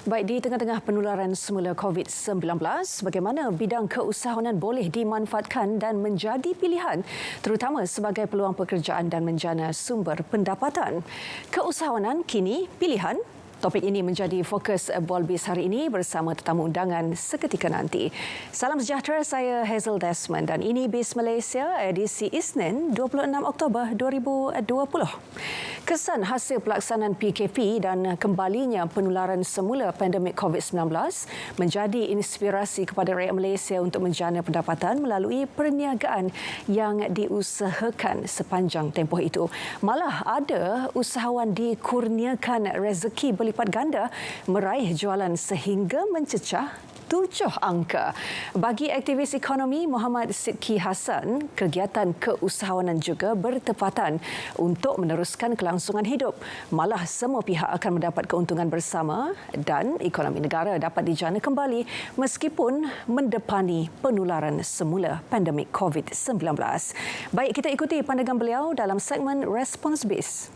Baik, di tengah-tengah penularan semula COVID-19, bagaimana bidang keusahawanan boleh dimanfaatkan dan menjadi pilihan terutama sebagai peluang pekerjaan dan menjana sumber pendapatan? Keusahawanan kini pilihan? Topik ini menjadi fokus Bualbis hari ini bersama tetamu undangan seketika nanti. Salam sejahtera, saya Hazel Desmond dan ini BIS Malaysia edisi Isnin 26 Oktober 2020. Kesan hasil pelaksanaan PKP dan kembalinya penularan semula pandemik COVID-19 menjadi inspirasi kepada rakyat Malaysia untuk menjana pendapatan melalui perniagaan yang diusahakan sepanjang tempoh itu. Malah ada usahawan dikurniakan rezeki berlipat ganda meraih jualan sehingga mencecah 7 angka. Bagi aktivis ekonomi Muhammad Sidki Hassan, kegiatan keusahawanan juga bertepatan untuk meneruskan kelangsungan hidup. Malah semua pihak akan mendapat keuntungan bersama dan ekonomi negara dapat dijana kembali meskipun mendepani penularan semula pandemik COVID-19. Baik, kita ikuti pandangan beliau dalam segmen Response BIS.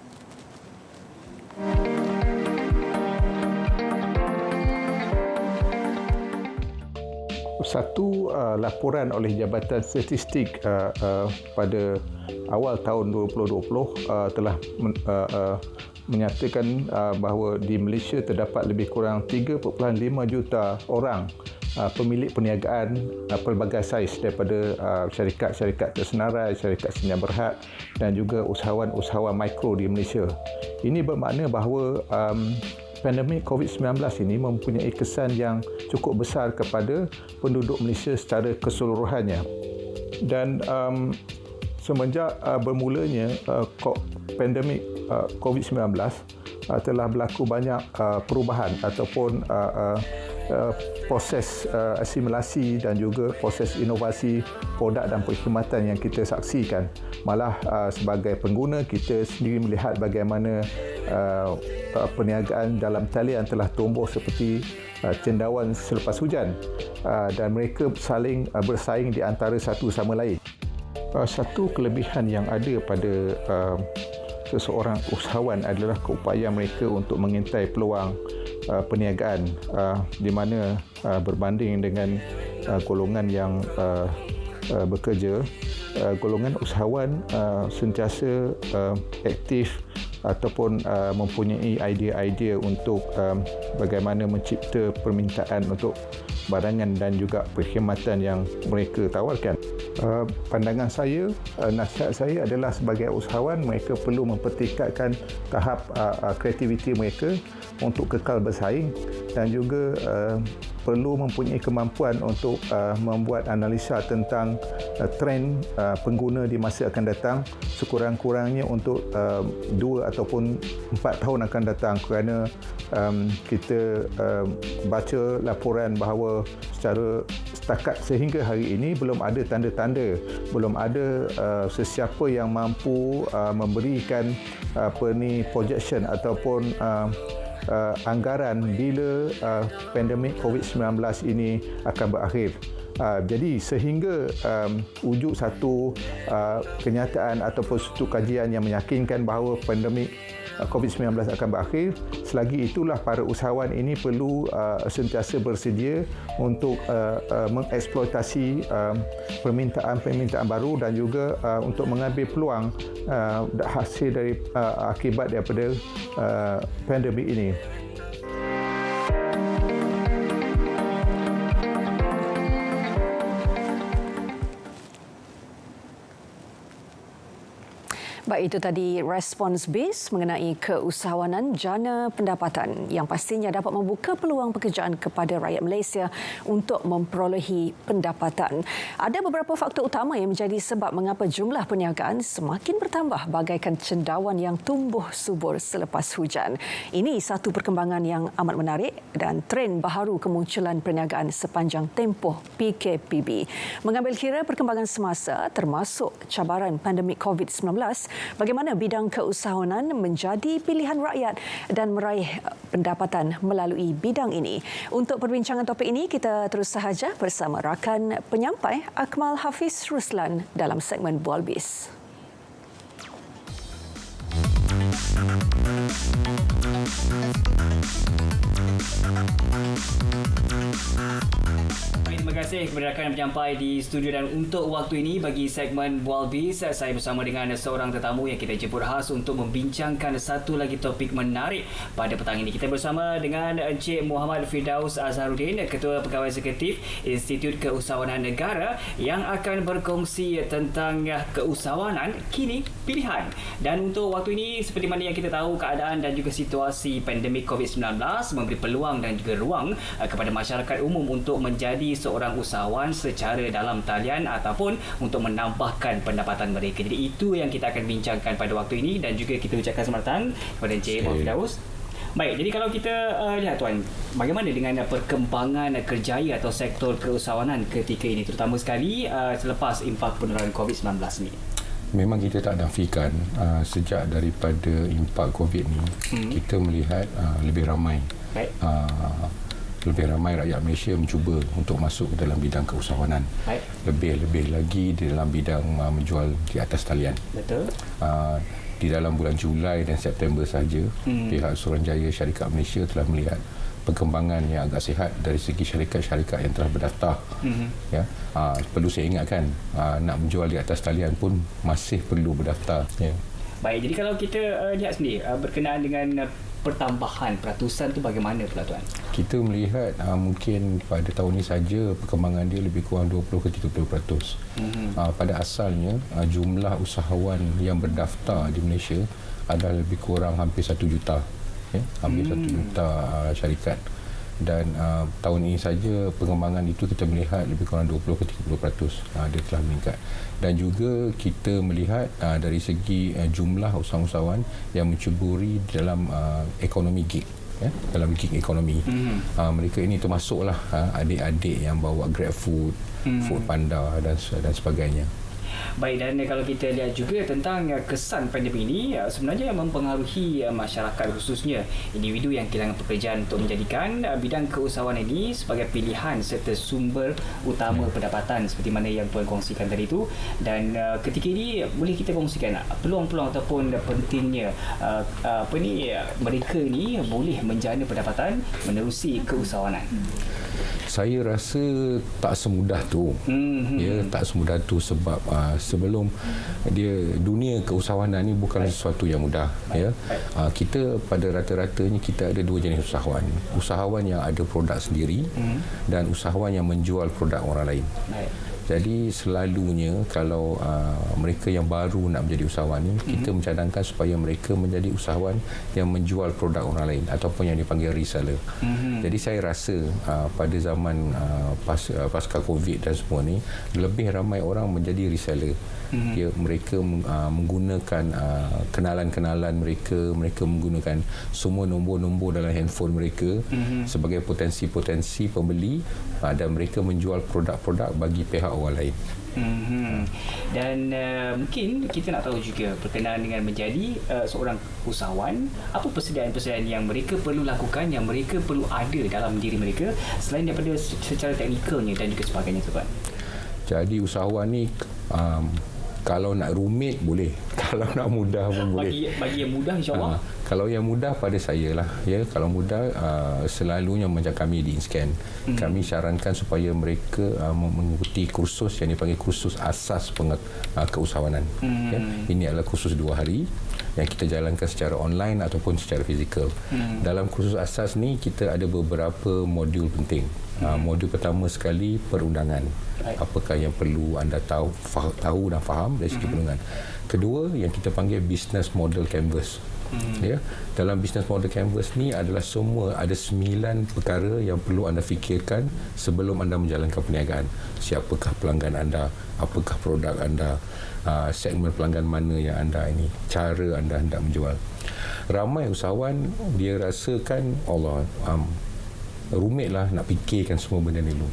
Satu laporan oleh Jabatan Statistik pada awal tahun 2020 telah menyatakan bahawa di Malaysia terdapat lebih kurang 3.5 juta orang pemilik perniagaan pelbagai saiz daripada syarikat-syarikat tersenarai, syarikat senyap berhad dan juga usahawan-usahawan mikro di Malaysia. Ini bermakna bahawa pandemik COVID-19 ini mempunyai kesan yang cukup besar kepada penduduk Malaysia secara keseluruhannya. Dan semenjak bermulanya pandemik COVID-19 telah berlaku banyak perubahan ataupun proses asimilasi dan juga proses inovasi produk dan perkhidmatan yang kita saksikan. Malah sebagai pengguna, kita sendiri melihat bagaimana perniagaan dalam talian telah tumbuh seperti cendawan selepas hujan dan mereka saling bersaing di antara satu sama lain. Satu kelebihan yang ada pada seseorang usahawan adalah keupayaan mereka untuk mengintai peluang perniagaan di mana berbanding dengan golongan yang bekerja, golongan usahawan sentiasa aktif ataupun mempunyai idea-idea untuk bagaimana mencipta permintaan untuk barangan dan juga perkhidmatan yang mereka tawarkan. Pandangan saya, nasihat saya adalah sebagai usahawan, mereka perlu mempertingkatkan tahap kreativiti mereka untuk kekal bersaing dan juga perlu mempunyai kemampuan untuk membuat analisa tentang trend pengguna di masa akan datang sekurang-kurangnya untuk 2 ataupun 4 tahun akan datang, kerana kita baca laporan bahawa secara setakat sehingga hari ini belum ada tanda-tanda, belum ada sesiapa yang mampu memberikan projection ataupun anggaran bila pandemik COVID-19 ini akan berakhir. Jadi sehingga wujud satu kenyataan ataupun satu kajian yang meyakinkan bahawa pandemik COVID-19 akan berakhir, selagi itulah para usahawan ini perlu sentiasa bersedia untuk mengeksploitasi permintaan-permintaan baru dan juga untuk mengambil peluang hasil dari akibat daripada pandemik ini. Baik, itu tadi respons BIS mengenai keusahawanan jana pendapatan yang pastinya dapat membuka peluang pekerjaan kepada rakyat Malaysia untuk memperolehi pendapatan. Ada beberapa faktor utama yang menjadi sebab mengapa jumlah perniagaan semakin bertambah bagaikan cendawan yang tumbuh subur selepas hujan. Ini satu perkembangan yang amat menarik dan tren baharu kemunculan perniagaan sepanjang tempoh PKPB. Mengambil kira perkembangan semasa termasuk cabaran pandemik COVID-19, bagaimana bidang keusahawanan menjadi pilihan rakyat dan meraih pendapatan melalui bidang ini. Untuk perbincangan topik ini, kita terus sahaja bersama rakan penyampai Akmal Hafiz Ruslan dalam segmen Bualbis. Terima kasih kepada rakan yang sampai di studio, dan untuk waktu ini bagi segmen Bual Biz, saya bersama dengan seorang tetamu yang kita jemput khas untuk membincangkan satu lagi topik menarik pada petang ini. Kita bersama dengan Encik Muhammad Firdaus Azharuddin, Ketua Pegawai Eksekutif Institut Keusahawanan Negara, yang akan berkongsi tentang keusahawanan kini pilihan. Dan untuk waktu ini, seperti mana yang kita tahu, keadaan dan juga situasi pandemik COVID-19 memberi peluang dan juga ruang kepada masyarakat umum untuk menjadi seorang usahawan secara dalam talian ataupun untuk menambahkan pendapatan mereka. Jadi itu yang kita akan bincangkan pada waktu ini, dan juga kita ucapkan selamat datang kepada Encik Muhammad Firdaus. Baik, jadi kalau kita lihat tuan, bagaimana dengan perkembangan kerjaya atau sektor keusahawanan ketika ini, terutama sekali selepas impak penularan COVID-19 ni? Memang kita tak nafikan sejak daripada impak COVID ni, kita melihat lebih ramai rakyat Malaysia mencuba untuk masuk ke dalam bidang keusahawanan. Lebih lagi di dalam bidang menjual di atas talian. Betul. Di dalam bulan Julai dan September sahaja, pihak Suruhanjaya Syarikat Malaysia telah melihat perkembangan yang agak sihat dari segi syarikat-syarikat yang telah berdaftar. Ya, perlu saya ingatkan, nak menjual di atas talian pun masih perlu berdaftar. Ya. Baik, jadi kalau kita lihat sendiri berkenaan dengan pertambahan peratusan tu bagaimana pula tuan? Kita melihat mungkin pada tahun ini saja perkembangan dia lebih kurang 20 ke 30%. Pada asalnya jumlah usahawan yang berdaftar di Malaysia adalah lebih kurang hampir 1 juta. Ya, hampir 1 juta syarikat. Dan tahun ini saja perkembangan itu kita melihat lebih kurang 20 ke 30%. Dia telah meningkat. Dan juga kita melihat dari segi jumlah usahawan yang menceburi dalam ekonomi gig, ya, dalam gig ekonomi. Mereka ini termasuklah adik-adik yang bawa Grab Food, Food Panda dan sebagainya. Baik, dan kalau kita lihat juga tentang kesan pandemik ini sebenarnya yang mempengaruhi masyarakat, khususnya individu yang kehilangan pekerjaan, untuk menjadikan bidang keusahawanan ini sebagai pilihan serta sumber utama pendapatan seperti mana yang Tuan kongsikan tadi itu. Dan ketika ini boleh kita kongsikan peluang-peluang ataupun pentingnya mereka ni boleh menjana pendapatan menerusi keusahawanan. Saya rasa tak semudah tu. Ya, tak semudah tu sebab sebelum dunia keusahawanan ni bukan sesuatu yang mudah. Ya, kita pada rata-ratanya kita ada dua jenis usahawan. Usahawan yang ada produk sendiri dan usahawan yang menjual produk orang lain. Jadi selalunya kalau mereka yang baru nak menjadi usahawan ni, kita mencadangkan supaya mereka menjadi usahawan yang menjual produk orang lain ataupun yang dipanggil reseller. Jadi saya rasa pada zaman pasca COVID dan semua ni, lebih ramai orang menjadi reseller. Ya, mereka menggunakan kenalan-kenalan mereka menggunakan semua nombor-nombor dalam handphone mereka sebagai potensi-potensi pembeli, dan mereka menjual produk-produk bagi pihak orang lain. Dan mungkin kita nak tahu juga berkenaan dengan menjadi seorang usahawan, apa persediaan-persediaan yang mereka perlu lakukan, yang mereka perlu ada dalam diri mereka selain daripada secara teknikalnya dan juga sebagainya, Tuan? Jadi usahawan ni kalau nak rumit boleh, kalau nak mudah pun boleh. Bagi yang mudah, insya-Allah. Kalau yang mudah pada saya lah, ya. Kalau mudah selalunya macam kami di InScan, kami sarankan supaya mereka mengikuti kursus yang dipanggil kursus asas keusahawanan. Ya. Ini adalah kursus 2 hari yang kita jalankan secara online ataupun secara fizikal. Dalam kursus asas ni kita ada beberapa modul penting. Modul pertama sekali perundangan. Apakah yang perlu anda tahu dan faham dari segi perundangan. Kedua, yang kita panggil business model canvas. Ya, dalam business model canvas ni adalah semua ada 9 perkara yang perlu anda fikirkan sebelum anda menjalankan perniagaan. Siapakah pelanggan anda, apakah produk anda, segmen pelanggan mana yang anda ini, cara anda hendak menjual. Ramai usahawan dia rasakan Allah rumitlah nak fikirkan semua benda ni dulu.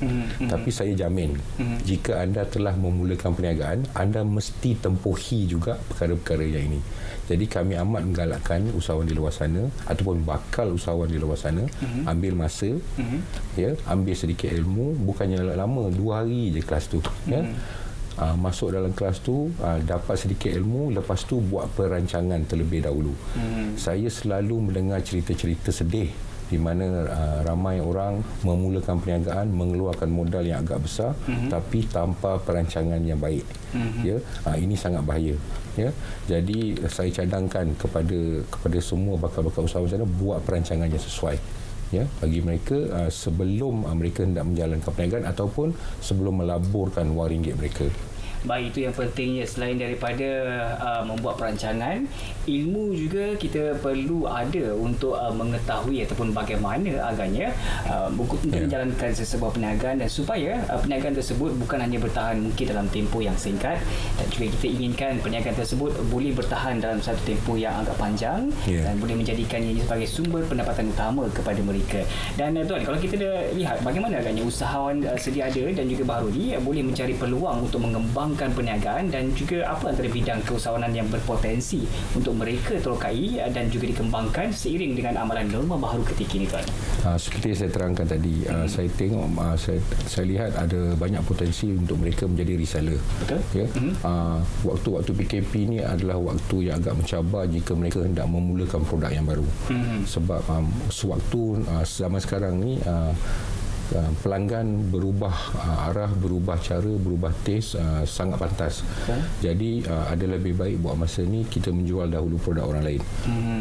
Tapi saya jamin jika anda telah memulakan perniagaan, anda mesti tempuhi juga perkara-perkara yang ini. Jadi kami amat menggalakkan usahawan di luar sana ataupun bakal usahawan di luar sana ambil masa, ya, ambil sedikit ilmu, bukannya lama, 2 hari je kelas tu, ya. masuk dalam kelas tu, dapat sedikit ilmu, lepas tu buat perancangan terlebih dahulu. Saya selalu mendengar cerita-cerita sedih di mana ramai orang memulakan perniagaan, mengeluarkan modal yang agak besar tapi tanpa perancangan yang baik. Ya, ini sangat bahaya. Ya, jadi saya cadangkan kepada semua bakal-bakal usahawan sana, buat perancangan yang sesuai. Ya, bagi mereka sebelum mereka hendak menjalankan perniagaan ataupun sebelum melaburkan wang ringgit mereka. Baik, itu yang pentingnya. Selain daripada membuat perancangan, ilmu juga kita perlu ada untuk mengetahui ataupun bagaimana agaknya untuk menjalankan sesebuah perniagaan, dan supaya perniagaan tersebut bukan hanya bertahan mungkin dalam tempoh yang singkat, dan juga kita inginkan perniagaan tersebut boleh bertahan dalam satu tempoh yang agak panjang dan boleh menjadikannya ini sebagai sumber pendapatan utama kepada mereka. Dan Tuan, kalau kita lihat bagaimana agaknya usahawan sedia ada dan juga baru ni boleh mencari peluang untuk mengembangkan perniagaan, dan juga apa antara bidang keusahawanan yang berpotensi untuk mereka terokai dan juga dikembangkan seiring dengan amalan norma baru ketika ini, Tuan? Seperti saya terangkan tadi, saya tengok, saya lihat ada banyak potensi untuk mereka menjadi reseller. Betul. Ya? Waktu-waktu PKP ni adalah waktu yang agak mencabar jika mereka hendak memulakan produk yang baru. Sebab sewaktu zaman sekarang ni pelanggan berubah arah, berubah cara, berubah taste sangat pantas. Jadi ada lebih baik buat masa ni kita menjual dahulu produk orang lain.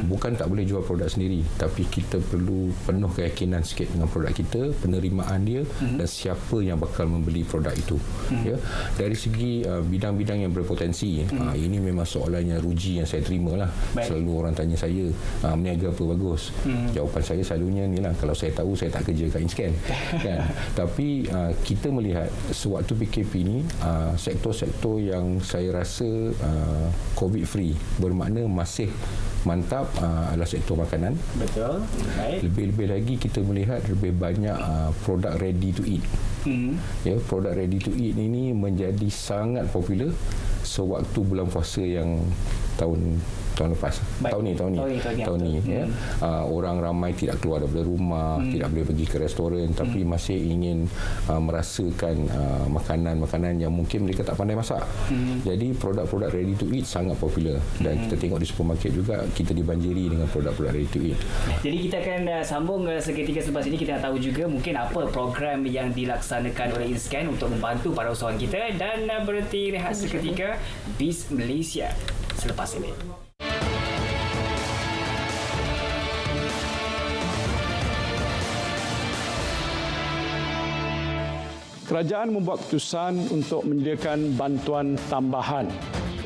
Bukan tak boleh jual produk sendiri, tapi kita perlu penuh keyakinan sikit dengan produk kita, penerimaan dia dan siapa yang bakal membeli produk itu. Ya, dari segi bidang-bidang yang berpotensi, ini memang soalan yang ruji yang saya terima lah. Selalu orang tanya saya, meniaga apa bagus? Jawapan saya selalunya ni lah, kalau saya tahu saya tak kerja kat InScan. Kan? Tapi kita melihat sewaktu PKP ni, sektor-sektor yang saya rasa COVID free, bermakna masih mantap, adalah sektor makanan. Betul. Baik. Lebih-lebih lagi kita melihat lebih banyak produk ready to eat. Ya, produk ready to eat ini menjadi sangat popular sewaktu bulan puasa yang tahun lepas. Tahun ni ya. Orang ramai tidak keluar daripada rumah, tidak boleh pergi ke restoran, tapi masih ingin merasakan makanan-makanan yang mungkin mereka tak pandai masak. Jadi produk-produk ready to eat sangat popular, dan kita tengok di supermarket juga kita dibanjiri dengan produk-produk ready to eat. Jadi kita akan sambung seketika selepas ini. Kita nak tahu juga mungkin apa program yang dilaksanakan oleh InScan untuk membantu para usahawan kita, dan berhenti rehat seketika. Biz Malaysia selepas ini. Kerajaan membuat keputusan untuk menyediakan bantuan tambahan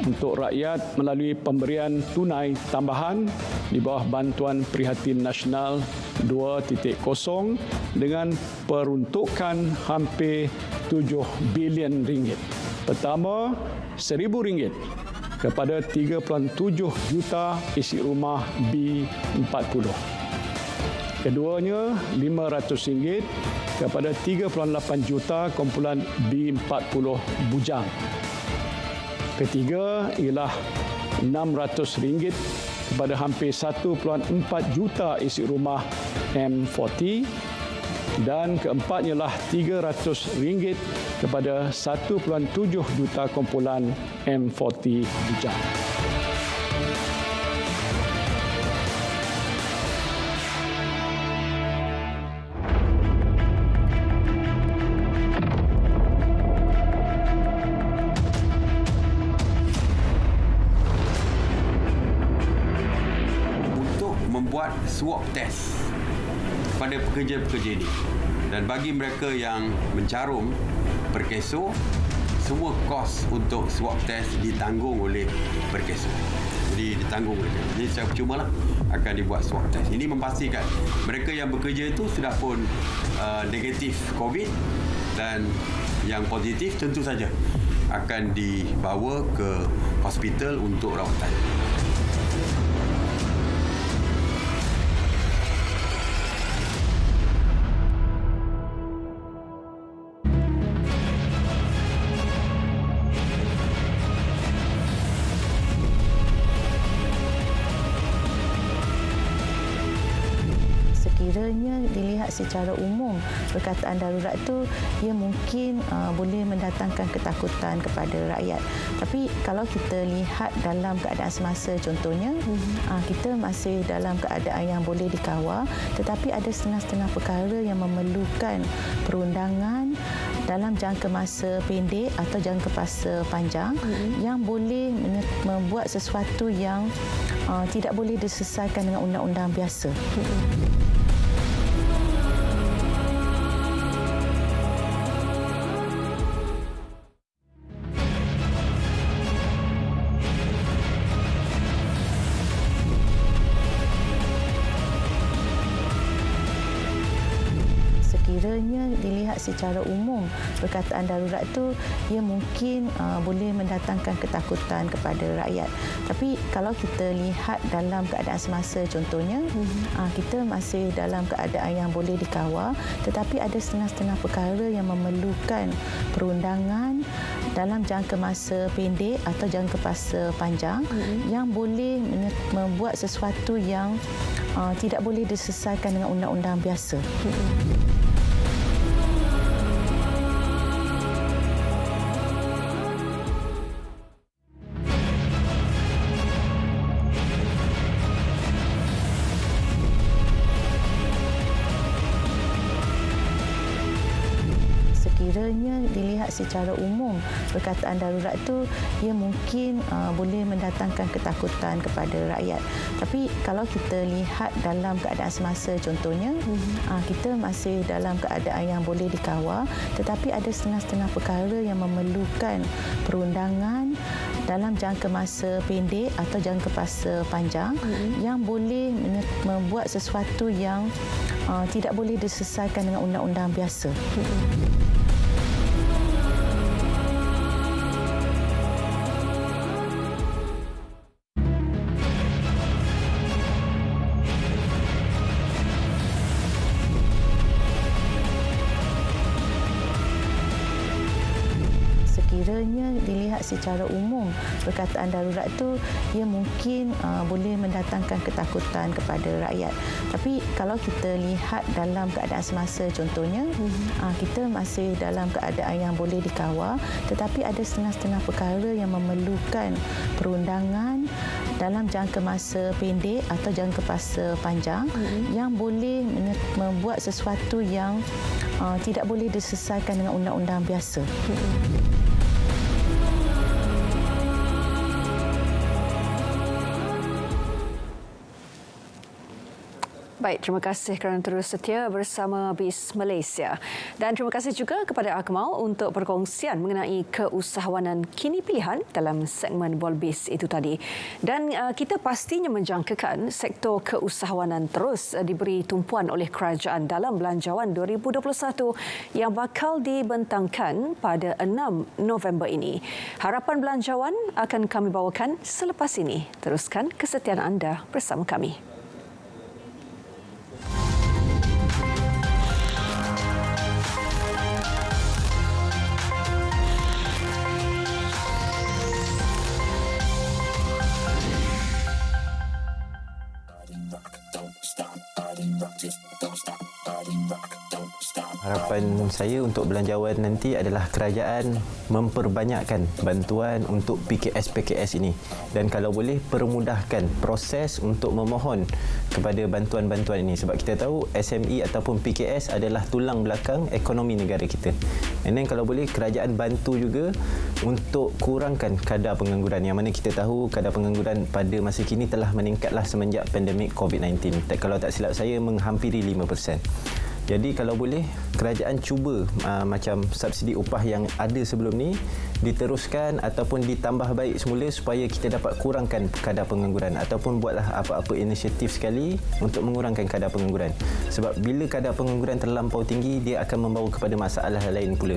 untuk rakyat melalui pemberian tunai tambahan di bawah Bantuan Prihatin Nasional 2.0 dengan peruntukan hampir 7 bilion ringgit. Pertama, RM1,000 kepada 3.7 juta isi rumah B40. Keduanya, RM500 kepada 3.8 juta kumpulan B40 bujang. Ketiga ialah RM600 kepada hampir 1.4 juta isi rumah M40, dan keempat ialah RM300 kepada 1.7 juta kumpulan M40 bujang. Swab test pada pekerja-pekerja ini, dan bagi mereka yang mencarum Perkeso, semua kos untuk swab test ditanggung oleh Perkeso. Jadi ditanggung mereka. Jadi secara percuma lah akan dibuat swab test. Ini memastikan mereka yang bekerja itu sudah pun negatif COVID, dan yang positif tentu saja akan dibawa ke hospital untuk rawatan. Sekira sekiranya dilihat secara umum, perkataan darurat tu ia mungkin boleh mendatangkan ketakutan kepada rakyat. Tapi kalau kita lihat dalam keadaan semasa, contohnya kita masih dalam keadaan yang boleh dikawal, tetapi ada setengah-setengah perkara yang memerlukan perundangan dalam jangka masa pendek atau jangka masa panjang yang boleh membuat sesuatu yang tidak boleh diselesaikan dengan undang-undang biasa. Sekiranya dilihat secara umum, perkataan darurat tu ia mungkin boleh mendatangkan ketakutan kepada rakyat. Tapi kalau kita lihat dalam keadaan semasa, contohnya kita masih dalam keadaan yang boleh dikawal, tetapi ada setengah-setengah perkara yang memerlukan perundangan dalam jangka masa pendek atau jangka masa panjang yang boleh membuat sesuatu yang tidak boleh diselesaikan dengan undang-undang biasa. Sekiranya dilihat secara umum, perkataan darurat tu ia mungkin boleh mendatangkan ketakutan kepada rakyat. Tapi kalau kita lihat dalam keadaan semasa, contohnya kita masih dalam keadaan yang boleh dikawal, tetapi ada setengah-setengah perkara yang memerlukan perundangan dalam jangka masa pendek atau jangka masa panjang yang boleh membuat sesuatu yang tidak boleh diselesaikan dengan undang-undang biasa. Sekiranya dilihat secara umum, perkataan darurat tu ia mungkin boleh mendatangkan ketakutan kepada rakyat. Tapi kalau kita lihat dalam keadaan semasa, contohnya kita masih dalam keadaan yang boleh dikawal, tetapi ada setengah-setengah perkara yang memerlukan perundangan dalam jangka masa pendek atau jangka masa panjang yang boleh membuat sesuatu yang tidak boleh diselesaikan dengan undang-undang biasa. Baik, terima kasih kerana terus setia bersama BIS Malaysia. Dan terima kasih juga kepada Akmal untuk perkongsian mengenai keusahawanan kini pilihan dalam segmen Bual BIS itu tadi. Dan kita pastinya menjangkakan sektor keusahawanan terus diberi tumpuan oleh kerajaan dalam Belanjawan 2021 yang bakal dibentangkan pada 6 November ini. Harapan Belanjawan akan kami bawakan selepas ini. Teruskan kesetiaan anda bersama kami. Harapan saya untuk Belanjawan nanti adalah kerajaan memperbanyakkan bantuan untuk PKS-PKS ini dan kalau boleh permudahkan proses untuk memohon kepada bantuan-bantuan ini sebab kita tahu SME ataupun PKS adalah tulang belakang ekonomi negara kita. And then kalau boleh kerajaan bantu juga untuk kurangkan kadar pengangguran yang mana kita tahu kadar pengangguran pada masa kini telah meningkatlah semenjak pandemik COVID-19. Kalau tak silap saya menghampiri 5%. Jadi kalau boleh kerajaan cuba macam subsidi upah yang ada sebelum ni diteruskan ataupun ditambah baik semula supaya kita dapat kurangkan kadar pengangguran ataupun buatlah apa-apa inisiatif sekali untuk mengurangkan kadar pengangguran. Sebab bila kadar pengangguran terlampau tinggi dia akan membawa kepada masalah lain pula.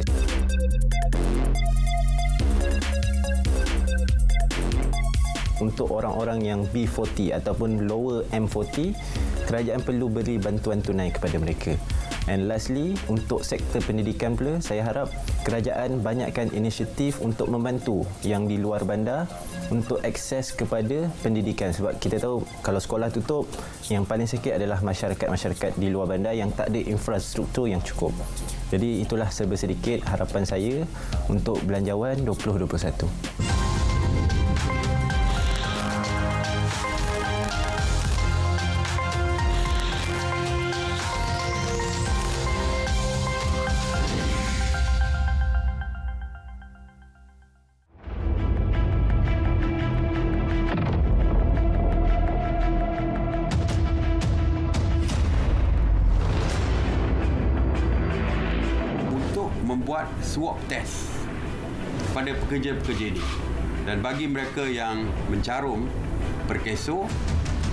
Untuk orang-orang yang B40 ataupun lower M40, kerajaan perlu beri bantuan tunai kepada mereka. And lastly, untuk sektor pendidikan pula, saya harap kerajaan banyakkan inisiatif untuk membantu yang di luar bandar untuk akses kepada pendidikan. Sebab kita tahu kalau sekolah tutup, yang paling sikit adalah masyarakat-masyarakat di luar bandar yang tak ada infrastruktur yang cukup. Jadi itulah serba sedikit harapan saya untuk Belanjawan 2021. Membuat swab test pada pekerja-pekerja ini, dan bagi mereka yang mencarum Perkeso,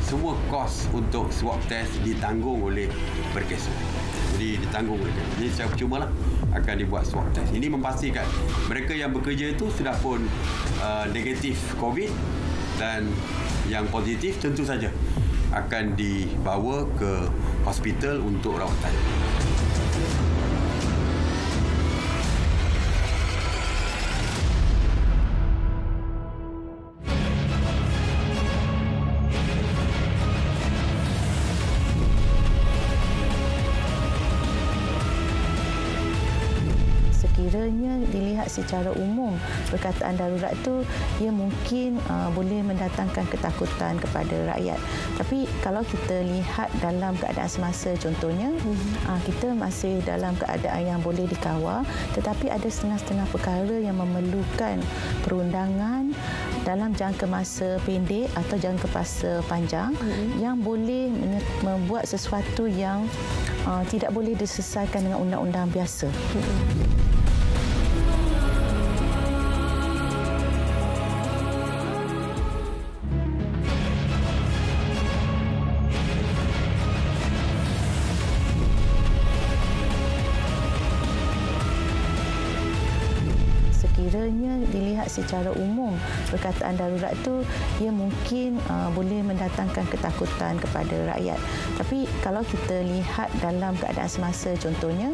semua kos untuk swab test ditanggung oleh Perkeso. Jadi ditanggung oleh Perkeso. Jadi secara percumalah akan dibuat swab test. Ini memastikan mereka yang bekerja itu sudah pun negatif COVID, dan yang positif tentu saja akan dibawa ke hospital untuk rawatan. Sekiranya dilihat secara umum, perkataan darurat tu ia mungkin boleh mendatangkan ketakutan kepada rakyat. Tapi kalau kita lihat dalam keadaan semasa, contohnya kita masih dalam keadaan yang boleh dikawal, tetapi ada setengah-setengah perkara yang memerlukan perundangan dalam jangka masa pendek atau jangka masa panjang yang boleh membuat sesuatu yang tidak boleh diselesaikan dengan undang-undang biasa. Sekiranya dilihat secara umum, perkataan darurat tu ia mungkin boleh mendatangkan ketakutan kepada rakyat. Tapi kalau kita lihat dalam keadaan semasa, contohnya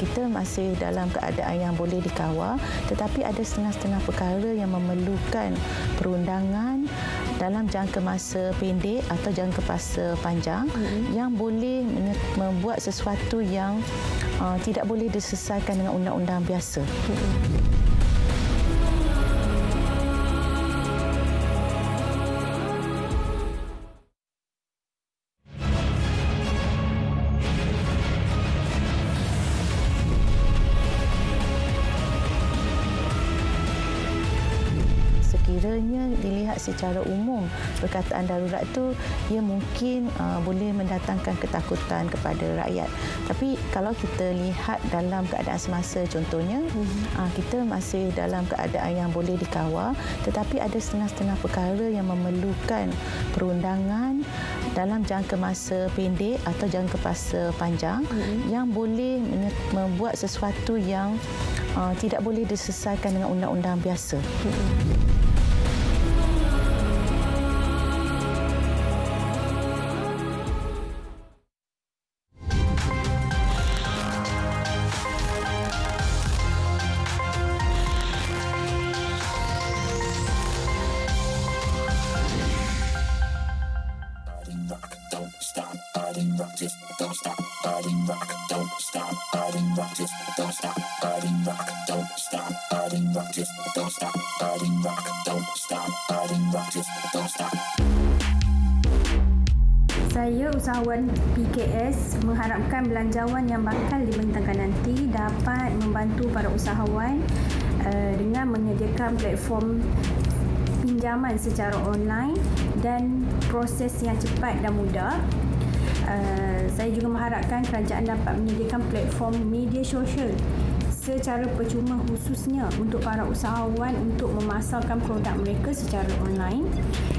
kita masih dalam keadaan yang boleh dikawal, tetapi ada setengah-setengah perkara yang memerlukan perundangan dalam jangka masa pendek atau jangka masa panjang yang boleh membuat sesuatu yang tidak boleh diselesaikan dengan undang-undang biasa. Sekiranya dilihat secara umum, perkataan darurat tu ia mungkin boleh mendatangkan ketakutan kepada rakyat. Tapi kalau kita lihat dalam keadaan semasa, contohnya kita masih dalam keadaan yang boleh dikawal, tetapi ada setengah-setengah perkara yang memerlukan perundangan dalam jangka masa pendek atau jangka masa panjang yang boleh membuat sesuatu yang tidak boleh diselesaikan dengan undang-undang biasa. Saya, usahawan PKS, mengharapkan belanjawan yang bakal dibentangkan nanti dapat membantu para usahawan dengan menyediakan platform pinjaman secara online dan proses yang cepat dan mudah. Saya juga mengharapkan kerajaan dapat menyediakan platform media sosial secara percuma khususnya untuk para usahawan untuk memasarkan produk mereka secara online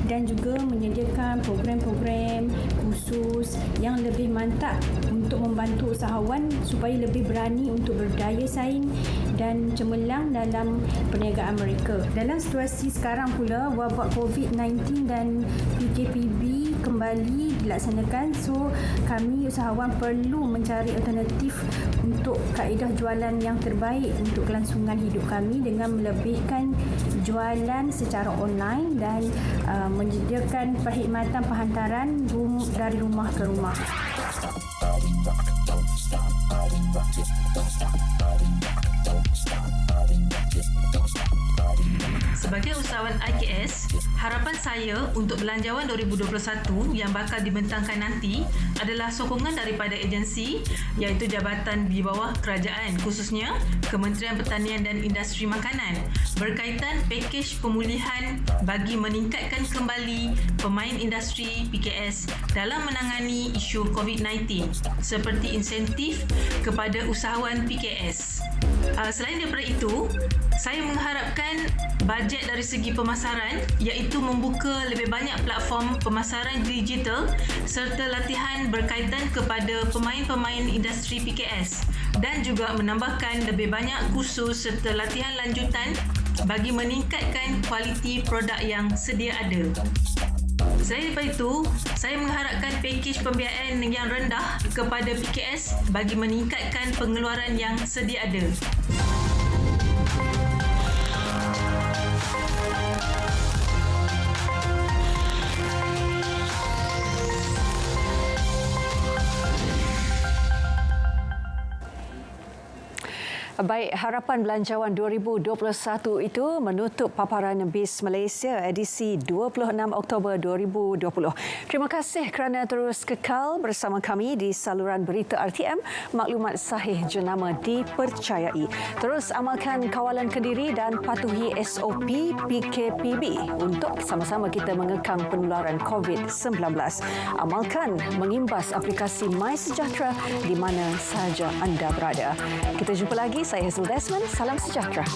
dan juga menyediakan program-program khusus yang lebih mantap untuk membantu usahawan supaya lebih berani untuk berdaya saing dan cemerlang dalam perniagaan mereka. Dalam situasi sekarang pula, wabak COVID-19 dan PKPB kembali dilaksanakan, so kami usahawan perlu mencari alternatif untuk kaedah jualan yang terbaik untuk kelangsungan hidup kami dengan melebihkan jualan secara online dan menyediakan perkhidmatan penghantaran dari rumah ke rumah. Sebagai usahawan IKS, harapan saya untuk Belanjawan 2021 yang bakal dibentangkan nanti adalah sokongan daripada agensi iaitu jabatan di bawah kerajaan, khususnya Kementerian Pertanian dan Industri Makanan berkaitan pakej pemulihan bagi meningkatkan kembali pemain industri PKS dalam menangani isu COVID-19 seperti insentif kepada usahawan PKS. Selain daripada itu, saya mengharapkan bajet dari segi pemasaran iaitu membuka lebih banyak platform pemasaran digital serta latihan berkaitan kepada pemain-pemain industri PKS dan juga menambahkan lebih banyak kursus serta latihan lanjutan bagi meningkatkan kualiti produk yang sedia ada. Selain daripada itu, saya mengharapkan pakej pembiayaan yang rendah kepada PKS bagi meningkatkan pengeluaran yang sedia ada. Baik, harapan belanjawan 2021 itu menutup paparan BIS Malaysia edisi 26 Oktober 2020. Terima kasih kerana terus kekal bersama kami di saluran berita RTM, maklumat sahih jenama dipercayai. Terus amalkan kawalan kendiri dan patuhi SOP PKPB untuk sama-sama kita mengekang penularan COVID-19. Amalkan mengimbas aplikasi MySejahtera di mana sahaja anda berada. Kita jumpa lagi. Saya Hazel Desmond. Salam sejahtera.